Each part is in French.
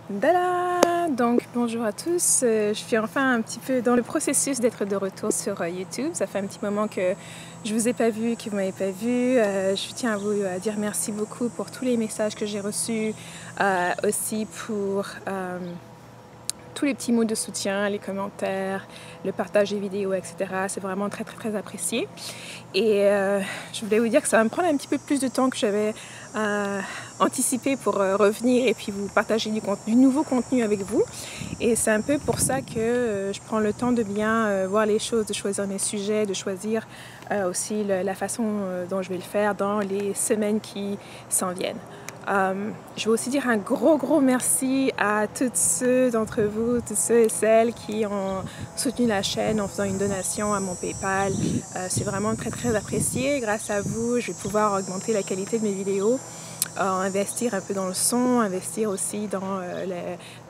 Dada! Donc bonjour à tous, je suis enfin un petit peu dans le processus d'être de retour sur YouTube. Ça fait un petit moment que je vous ai pas vu, que vous m'avez pas vu. Je tiens à vous dire merci beaucoup pour tous les messages que j'ai reçus, aussi pour tous les petits mots de soutien, les commentaires, le partage des vidéos, etc. C'est vraiment très apprécié. Et je voulais vous dire que ça va me prendre un petit peu plus de temps que j'avais anticipé pour revenir et puis vous partager du nouveau contenu avec vous. Et c'est un peu pour ça que je prends le temps de bien voir les choses, de choisir mes sujets, de choisir aussi la façon dont je vais le faire dans les semaines qui s'en viennent. Je veux aussi dire un gros merci à tous ceux d'entre vous, tous ceux et celles qui ont soutenu la chaîne en faisant une donation à mon PayPal. C'est vraiment très apprécié. Grâce à vous, je vais pouvoir augmenter la qualité de mes vidéos, investir un peu dans le son, investir aussi dans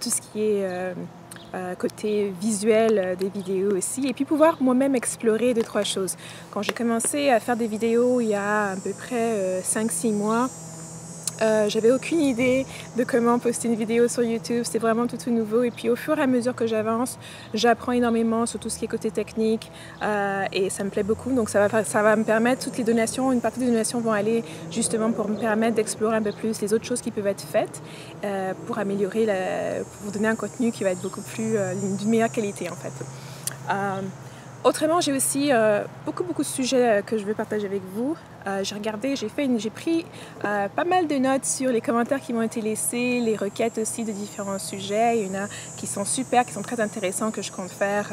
tout ce qui est côté visuel des vidéos aussi, et puis pouvoir moi-même explorer 2-3 choses. Quand j'ai commencé à faire des vidéos il y a à peu près 5-6 mois, j'avais aucune idée de comment poster une vidéo sur YouTube, c'était vraiment tout nouveau, et puis au fur et à mesure que j'avance, j'apprends énormément sur tout ce qui est côté technique, et ça me plaît beaucoup. Donc ça va me permettre, toutes les donations, une partie des donations vont aller justement pour me permettre d'explorer un peu plus les autres choses qui peuvent être faites pour améliorer, pour vous donner un contenu qui va être beaucoup plus d'une meilleure qualité en fait. Autrement, j'ai aussi beaucoup de sujets que je veux partager avec vous. J'ai pris pas mal de notes sur les commentaires qui m'ont été laissés, les requêtes aussi de différents sujets. Il y en a qui sont super, qui sont très intéressants, que je compte faire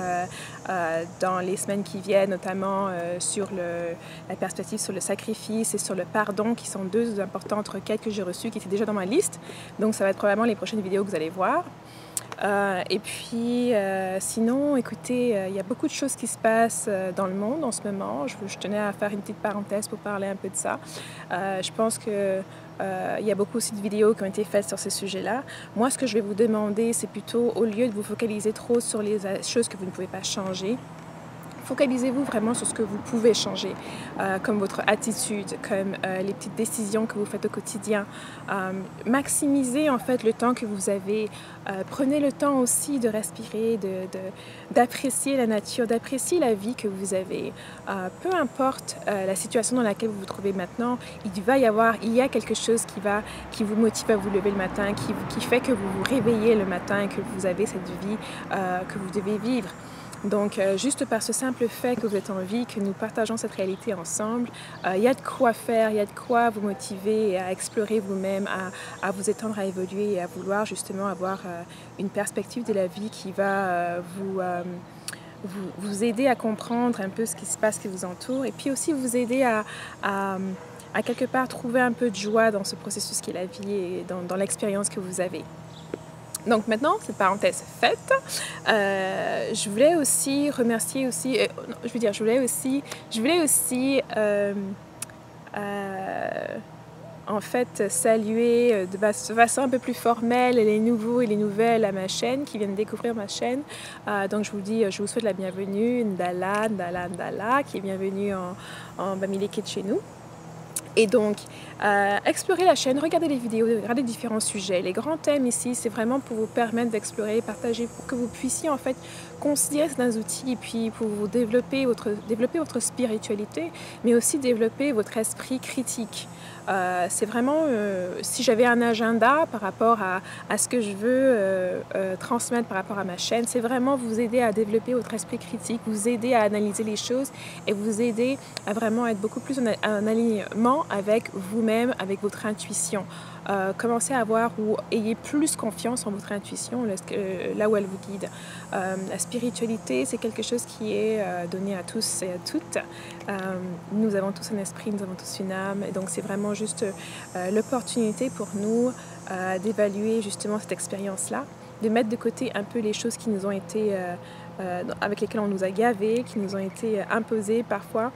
dans les semaines qui viennent, notamment sur la perspective sur le sacrifice et sur le pardon, qui sont deux importantes requêtes que j'ai reçues, qui étaient déjà dans ma liste. Donc ça va être probablement les prochaines vidéos que vous allez voir. Et puis sinon, écoutez, il y a beaucoup de choses qui se passent dans le monde en ce moment. Je tenais à faire une petite parenthèse pour parler un peu de ça. Je pense que il y a beaucoup aussi de vidéos qui ont été faites sur ce sujet-là. Moi, ce que je vais vous demander, c'est plutôt, au lieu de vous focaliser trop sur les choses que vous ne pouvez pas changer, focalisez-vous vraiment sur ce que vous pouvez changer, comme votre attitude, comme les petites décisions que vous faites au quotidien. Maximisez en fait le temps que vous avez. Prenez le temps aussi de respirer, d'apprécier la nature, d'apprécier la vie que vous avez. Peu importe la situation dans laquelle vous vous trouvez maintenant, il y a quelque chose qui vous motive à vous lever le matin, qui fait que vous vous réveillez le matin et que vous avez cette vie que vous devez vivre. Donc, juste par ce simple fait que vous êtes en vie, que nous partageons cette réalité ensemble, il y a de quoi faire, il y a de quoi vous motiver à explorer vous-même, à vous étendre, à évoluer et à vouloir justement avoir une perspective de la vie qui va vous aider à comprendre un peu ce qui se passe, qui vous entoure, et puis aussi vous aider à quelque part trouver un peu de joie dans ce processus qui est la vie et dans l'expérience que vous avez. Donc maintenant, cette parenthèse faite, je voulais aussi remercier aussi, je voulais aussi en fait saluer de façon un peu plus formelle les nouveaux et les nouvelles à ma chaîne qui viennent découvrir ma chaîne. Donc je vous souhaite la bienvenue, Ndala, qui est bienvenue en Bamileke de chez nous. Et donc, explorez la chaîne, regardez les vidéos, regardez différents sujets. Les grands thèmes ici, c'est vraiment pour vous permettre d'explorer, partager, pour que vous puissiez en fait considérer certains outils et puis pour vous développer votre spiritualité, mais aussi développer votre esprit critique. C'est vraiment, si j'avais un agenda par rapport à ce que je veux transmettre par rapport à ma chaîne, c'est vraiment vous aider à développer votre esprit critique, vous aider à analyser les choses et vous aider à vraiment être beaucoup plus en alignement avec vous-même, avec votre intuition. Commencez à avoir ou ayez plus confiance en votre intuition, là où elle vous guide. La spiritualité, c'est quelque chose qui est donné à tous et à toutes. Nous avons tous un esprit, nous avons tous une âme, et donc c'est vraiment juste l'opportunité pour nous d'évaluer justement cette expérience-là, de mettre de côté un peu les choses qui nous ont été, avec lesquelles on nous a gavés, qui nous ont été imposées parfois,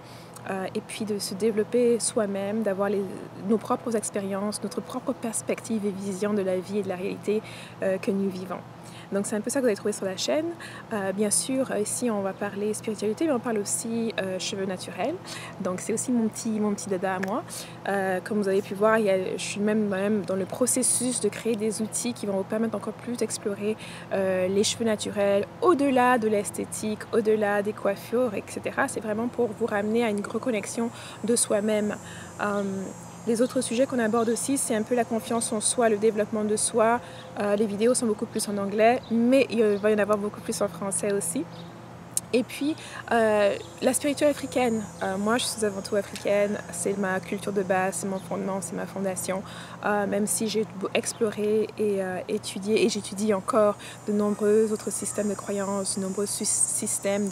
et puis de se développer soi-même, d'avoir nos propres expériences, notre propre perspective et vision de la vie et de la réalité que nous vivons. Donc c'est un peu ça que vous allez trouver sur la chaîne. Bien sûr, ici on va parler spiritualité, mais on parle aussi cheveux naturels. Donc c'est aussi mon petit dada à moi. Comme vous avez pu voir, je suis même dans le processus de créer des outils qui vont vous permettre encore plus d'explorer les cheveux naturels au-delà de l'esthétique, au-delà des coiffures, etc. C'est vraiment pour vous ramener à une reconnexion de soi-même. Les autres sujets qu'on aborde aussi, c'est un peu la confiance en soi, le développement de soi. Les vidéos sont beaucoup plus en anglais, mais il va y en avoir beaucoup plus en français aussi. Et puis, la spiritualité africaine. Moi, je suis avant tout africaine. C'est ma culture de base, c'est mon fondement, c'est ma fondation. Même si j'ai exploré et étudié, et j'étudie encore de nombreux autres systèmes de croyances, de nombreux systèmes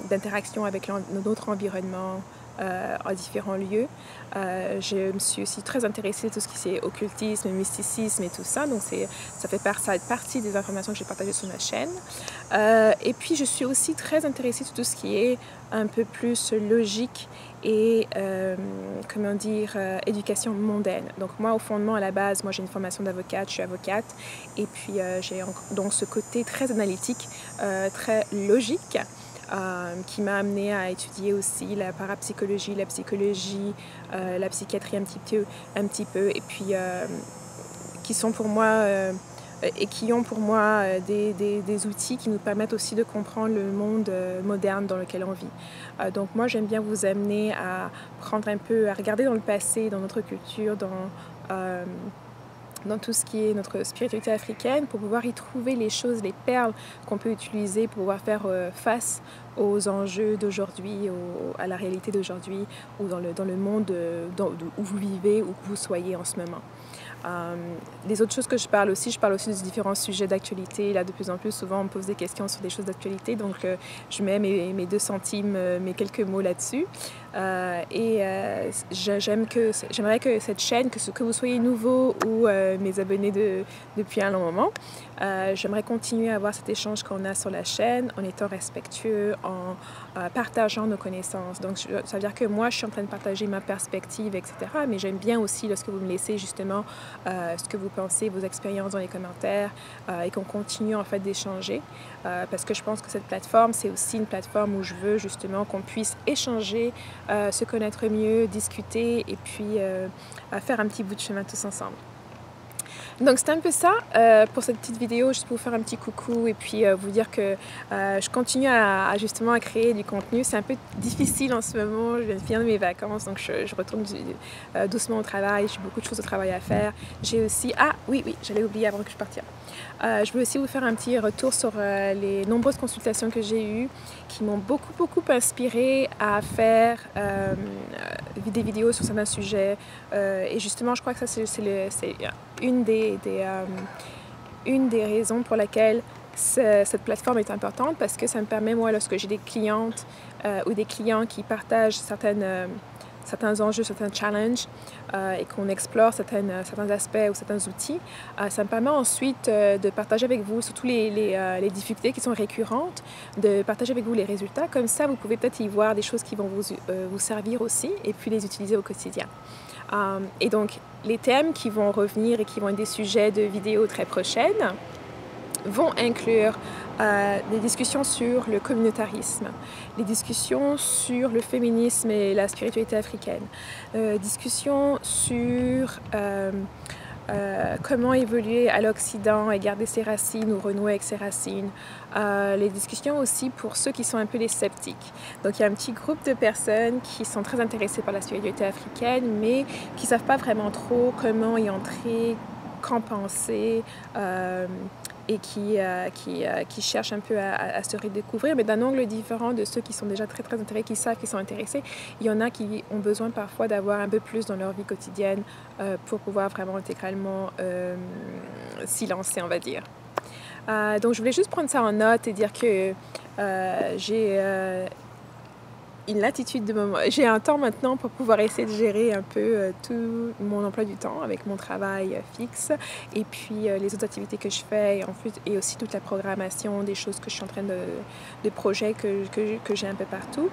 d'interaction avec notre environnement, en différents lieux. Je me suis aussi très intéressée à tout ce qui est occultisme, mysticisme et tout ça. Donc ça fait partie des informations que j'ai partagées sur ma chaîne. Et puis je suis aussi très intéressée à tout ce qui est un peu plus logique et comment dire, éducation mondaine. Donc moi au fondement à la base, moi j'ai une formation d'avocate, je suis avocate et puis j'ai donc ce côté très analytique, très logique. Qui m'a amenée à étudier aussi la parapsychologie, la psychologie, la psychiatrie un petit peu et puis qui sont pour moi et qui ont pour moi des outils qui nous permettent aussi de comprendre le monde moderne dans lequel on vit. Donc moi j'aime bien vous amener à prendre un peu, à regarder dans le passé, dans notre culture, dans tout ce qui est notre spiritualité africaine pour pouvoir y trouver les choses, les perles qu'on peut utiliser pour pouvoir faire face aux enjeux d'aujourd'hui, à la réalité d'aujourd'hui ou dans le monde où vous vivez ou que vous soyez en ce moment. Les autres choses que je parle aussi des différents sujets d'actualité. Là, de plus en plus, souvent, on me pose des questions sur des choses d'actualité, donc je mets mes 2 centimes, mes quelques mots là-dessus. J'aimerais que cette chaîne, que vous soyez nouveau ou mes abonnés depuis un long moment, j'aimerais continuer à avoir cet échange qu'on a sur la chaîne en étant respectueux, en partageant nos connaissances. Donc, ça veut dire que moi, je suis en train de partager ma perspective, etc. Mais j'aime bien aussi lorsque vous me laissez justement ce que vous pensez, vos expériences dans les commentaires et qu'on continue en fait d'échanger. Parce que je pense que cette plateforme, c'est aussi une plateforme où je veux justement qu'on puisse échanger, se connaître mieux, discuter et puis faire un petit bout de chemin tous ensemble. Donc c'est un peu ça pour cette petite vidéo, juste pour vous faire un petit coucou et puis vous dire que je continue justement à créer du contenu. C'est un peu difficile en ce moment, je viens de finir mes vacances, donc je retourne doucement au travail, j'ai beaucoup de choses au travail à faire. J'ai aussi, oui, j'allais oublier avant que je parte. Je veux aussi vous faire un petit retour sur les nombreuses consultations que j'ai eues qui m'ont beaucoup inspiré à faire des vidéos sur certains sujets et justement je crois que ça c'est une des raisons pour laquelle cette plateforme est importante parce que ça me permet, moi, lorsque j'ai des clientes ou des clients qui partagent certains enjeux, certains challenges et qu'on explore certains aspects ou certains outils, ça me permet ensuite de partager avec vous surtout les difficultés qui sont récurrentes, de partager avec vous les résultats. Comme ça, vous pouvez peut-être y voir des choses qui vont vous servir aussi et puis les utiliser au quotidien. Et donc, les thèmes qui vont revenir et qui vont être des sujets de vidéos très prochaines vont inclure des discussions sur le communautarisme, les discussions sur le féminisme et la spiritualité africaine, discussions sur comment évoluer à l'Occident et garder ses racines ou renouer avec ses racines. Les discussions aussi pour ceux qui sont un peu des sceptiques. Donc il y a un petit groupe de personnes qui sont très intéressées par la spiritualité africaine, mais qui ne savent pas vraiment trop comment y entrer, qu'en penser, et qui cherchent un peu à se redécouvrir, mais d'un angle différent de ceux qui sont déjà très intéressés, qui savent qu'ils sont intéressés. Il y en a qui ont besoin parfois d'avoir un peu plus dans leur vie quotidienne pour pouvoir vraiment intégralement s'y lancer, on va dire. Donc je voulais juste prendre ça en note et dire que j'ai une latitude de moment. J'ai un temps maintenant pour pouvoir essayer de gérer un peu tout mon emploi du temps avec mon travail fixe et puis les autres activités que je fais et aussi toute la programmation des choses que je suis en train de projets que j'ai un peu partout.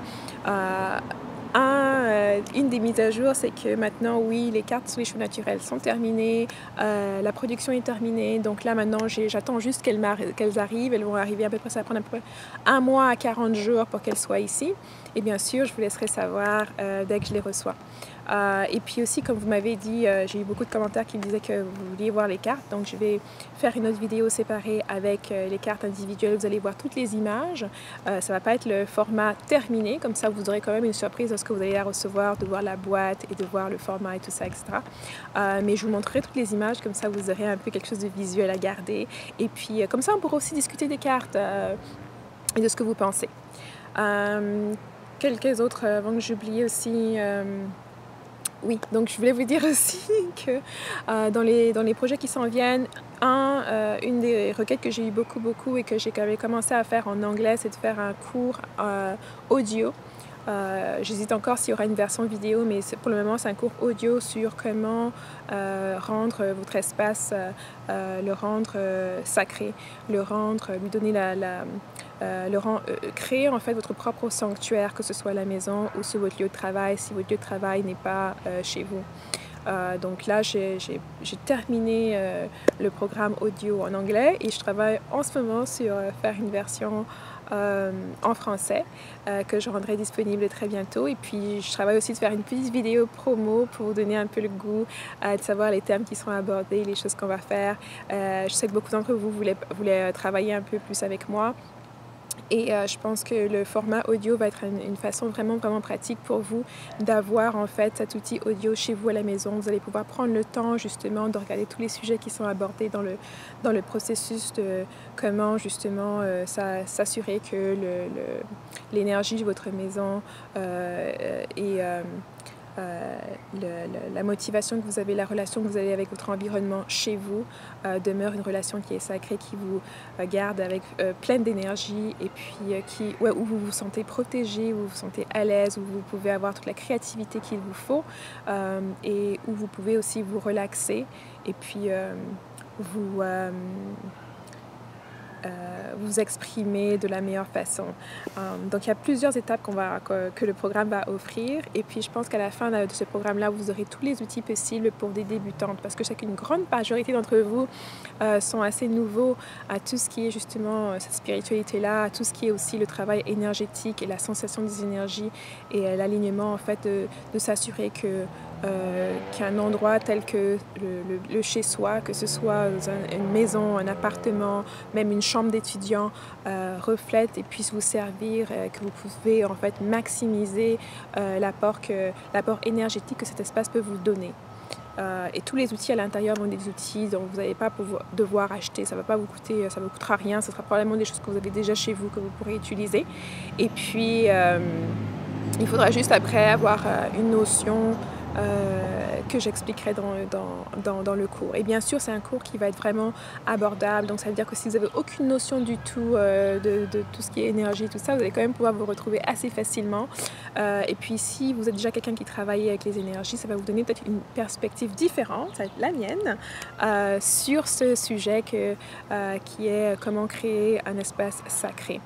Une des mises à jour, c'est que maintenant, oui, les cartes sous les cheveux naturels sont terminées, la production est terminée. Donc là, maintenant, j'attends juste qu'elles arrivent. Elles vont arriver à peu près, ça va prendre à peu près 1 mois à 40 jours pour qu'elles soient ici. Et bien sûr, je vous laisserai savoir dès que je les reçois. Et puis aussi, comme vous m'avez dit, j'ai eu beaucoup de commentaires qui me disaient que vous vouliez voir les cartes. Donc, je vais faire une autre vidéo séparée avec les cartes individuelles. Vous allez voir toutes les images. Ça ne va pas être le format terminé. Comme ça, vous aurez quand même une surprise lorsque vous allez la recevoir, de voir la boîte et de voir le format et tout ça, etc. Mais je vous montrerai toutes les images. Comme ça, vous aurez un peu quelque chose de visuel à garder. Et puis, comme ça, on pourra aussi discuter des cartes et de ce que vous pensez. Quelques autres, avant que j'oublie aussi... Oui, donc je voulais vous dire aussi que dans les projets qui s'en viennent, une des requêtes que j'ai eu beaucoup et que j'ai commencé à faire en anglais, c'est de faire un cours audio. J'hésite encore s'il y aura une version vidéo, mais pour le moment c'est un cours audio sur comment rendre votre espace, le rendre sacré, le rendre, lui donner créer en fait votre propre sanctuaire, que ce soit à la maison ou sur votre lieu de travail, si votre lieu de travail n'est pas chez vous. Donc là, j'ai terminé le programme audio en anglais et je travaille en ce moment sur faire une version en français que je rendrai disponible très bientôt. Et puis, je travaille aussi de faire une petite vidéo promo pour vous donner un peu le goût de savoir les thèmes qui seront abordés, les choses qu'on va faire. Je sais que beaucoup d'entre vous voulaient travailler un peu plus avec moi. Et je pense que le format audio va être une façon vraiment pratique pour vous d'avoir en fait cet outil audio chez vous à la maison. Vous allez pouvoir prendre le temps justement de regarder tous les sujets qui sont abordés dans le processus de comment justement s'assurer que l'énergie de votre maison et la motivation que vous avez, la relation que vous avez avec votre environnement chez vous demeure une relation qui est sacrée, qui vous garde avec pleine d'énergie et puis où vous vous sentez protégé, où vous vous sentez à l'aise, où vous pouvez avoir toute la créativité qu'il vous faut et où vous pouvez aussi vous relaxer et puis vous exprimer de la meilleure façon. Donc il y a plusieurs étapes que le programme va offrir et puis je pense qu'à la fin de ce programme-là, vous aurez tous les outils possibles pour des débutantes parce que je sais qu'une grande majorité d'entre vous sont assez nouveaux à tout ce qui est justement cette spiritualité-là, à tout ce qui est aussi le travail énergétique et la sensation des énergies et l'alignement en fait de s'assurer qu'un endroit tel que le chez-soi, que ce soit une maison, un appartement, même une chambre d'étudiant, reflète et puisse vous servir, que vous pouvez en fait maximiser l'apport énergétique que cet espace peut vous donner. Et tous les outils à l'intérieur vont des outils dont vous n'allez pas devoir acheter, ça ne va pas vous coûter, ça ne vous coûtera rien, ce sera probablement des choses que vous avez déjà chez vous que vous pourrez utiliser. Et puis il faudra juste après avoir une notion que j'expliquerai dans le cours. Et bien sûr, c'est un cours qui va être vraiment abordable, donc ça veut dire que si vous n'avez aucune notion du tout de tout ce qui est énergie, tout ça, vous allez quand même pouvoir vous retrouver assez facilement. Et puis si vous êtes déjà quelqu'un qui travaille avec les énergies, ça va vous donner peut-être une perspective différente, ça va être la mienne, sur ce sujet qui est comment créer un espace sacré.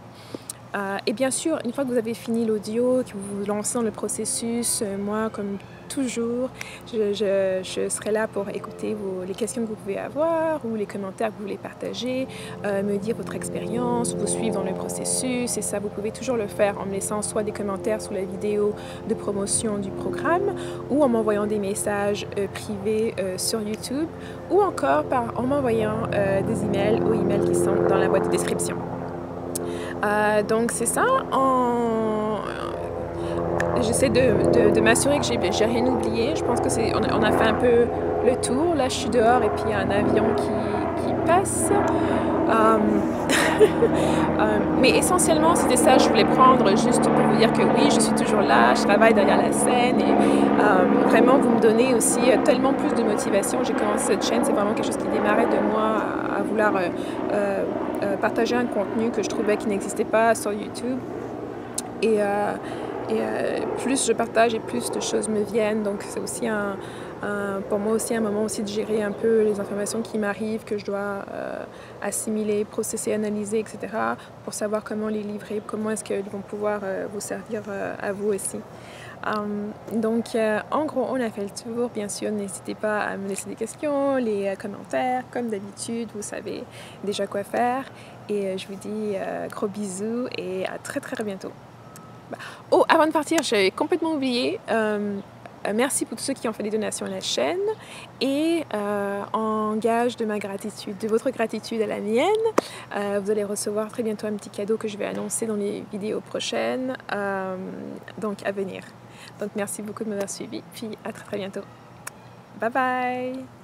Et bien sûr, une fois que vous avez fini l'audio, que vous vous lancez dans le processus, moi, comme toujours, je serai là pour écouter les questions que vous pouvez avoir ou les commentaires que vous voulez partager, me dire votre expérience, vous suivre dans le processus. Et ça, vous pouvez toujours le faire en me laissant soit des commentaires sous la vidéo de promotion du programme ou en m'envoyant des messages privés sur YouTube ou encore en m'envoyant des emails aux emails qui sont dans la boîte de description. Donc c'est ça, j'essaie de m'assurer que j'ai rien oublié. Je pense que on a fait un peu le tour. Là je suis dehors et puis il y a un avion qui passe. Mais essentiellement c'était ça, je voulais prendre juste pour vous dire que oui, je suis toujours là, je travaille derrière la scène et vraiment vous me donnez aussi tellement plus de motivation. J'ai commencé cette chaîne, c'est vraiment quelque chose qui démarrait de moi à vouloir partager un contenu que je trouvais qui n'existait pas sur YouTube et plus je partage et plus de choses me viennent, donc c'est aussi pour moi aussi un moment aussi de gérer un peu les informations qui m'arrivent, que je dois assimiler, processer, analyser, etc. pour savoir comment les livrer, comment est-ce qu'ils vont pouvoir vous servir à vous aussi. En gros, on a fait le tour. Bien sûr, n'hésitez pas à me laisser des questions, les commentaires. Comme d'habitude, vous savez déjà quoi faire. Et je vous dis gros bisous et à très très bientôt. Oh, avant de partir, j'avais complètement oublié. Merci pour tous ceux qui ont fait des donations à la chaîne et en gage de ma gratitude, de votre gratitude à la mienne, vous allez recevoir très bientôt un petit cadeau que je vais annoncer dans les vidéos prochaines, donc à venir. Donc merci beaucoup de m'avoir suivi, puis à très très bientôt. Bye bye!